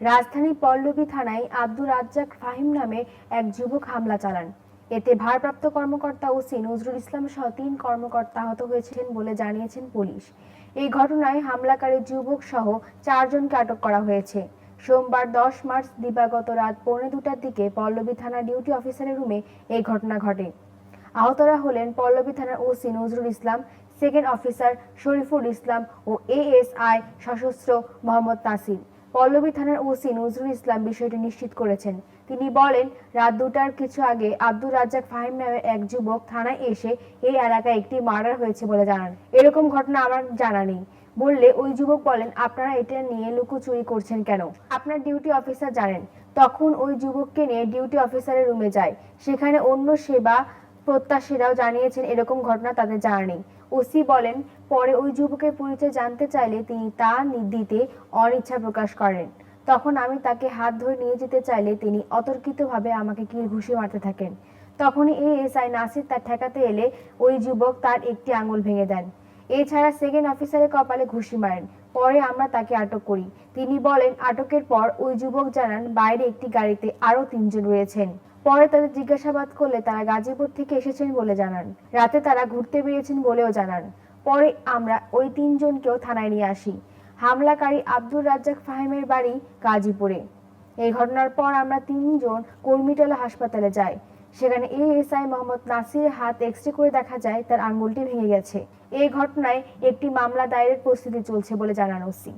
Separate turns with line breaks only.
রাজধানী পল্লবী থানায় আব্দুর রাজ্জাক ফাহিম নামে এক যুবক হামলা চালান। এতে ভারপ্রাপ্ত কর্মকর্তা ওসি নজরুল ইসলাম সহ ৩ কর্মকর্তা আহত হয়েছেন বলে জানিয়েছেন পুলিশ। এই ঘটনায় হামলাকারী যুবক সহ ৪ জনকে আটক করা হয়েছে। সোমবার ১০ মার্চ দিবাগত রাত ১:৩০টার দিকে পল্লবী থানার ডিউটি অফিসারের রুমে এই ঘটনা ঘটে। আহতরা হলেন পল্লবী থানার OC Nazrul Islam, second officer Shariful Islam ও এএসআই সশস্ত্র মোহাম্মদ নাসির। পল্লবী থানার ওসি নজরুল ইসলাম বিষয়টি নিশ্চিত করেছেন। তিনি বলেন, রাত ২টার কিছু আগে আব্দুর রাজ্জাক ফাহিম নামের এক যুবক থানায় এসে এই এলাকায় একটি মার্ডার হয়েছে বলে জানান। এরকম ঘটনা আমার জানা নেই বললে ওই যুবক বলেন, আপনারা এটা নিয়ে লুকোচুরি করছেন কেন? আপনার ডিউটি অফিসার জানেন। তখন ওই যুবককে নিয়ে ডিউটি অফিসারের রুমে যায়। সেখানে অন্য সেবা প্রত্যাশীরাও জানিয়েছেন এরকম ঘটনা তাদের জানা নেই। ওসি বলেন, পরে ওই যুবকের পরিচয় জানতে চাইলে তিনি তা দিতে অনিচ্ছা প্রকাশ করেন। তখন আমি তাকে হাত ধরে নিয়ে যেতে চাইলে তিনি অতর্কিতভাবে আমাকে কিল ঘুষি মারতে থাকেন। তখনই এএসআই নাসির তার ঠেকাতে এলে ওই যুবক তার একটি আঙুল ভেঙে দেন। এছাড়া সেকেন্ড অফিসারের কপালে ঘুষি মারেন। পরে আমরা তাকে আটক করি। তিনি বলেন, আটকের পর ওই যুবক জানান বাইরে একটি গাড়িতে আরও ৩ জন রয়েছেন। পরে তাদের জিজ্ঞাসাবাদ করলে তারা গাজীপুর থেকে এসেছেন বলে জানান। রাতে তারা ঘুরতে বেরিয়েছেন বলেও জানান। পরে আমরা ওই ৩ জনকেও থানায় নিয়ে আসি। হামলাকারী আব্দুর রাজ্জাক ফাহিমের বাড়ি গাজীপুরে। এই ঘটনার পর আমরা ৩ জন কর্মীটলা হাসপাতালে যাই। সেখানে এএসআই মোহাম্মদ নাসিরের হাত এক্সরে করে দেখা যায় তার আঙ্গুলটি ভেঙে গেছে। এই ঘটনায় একটি মামলা দায়েরের প্রস্তুতি চলছে বলে জানান ওসি।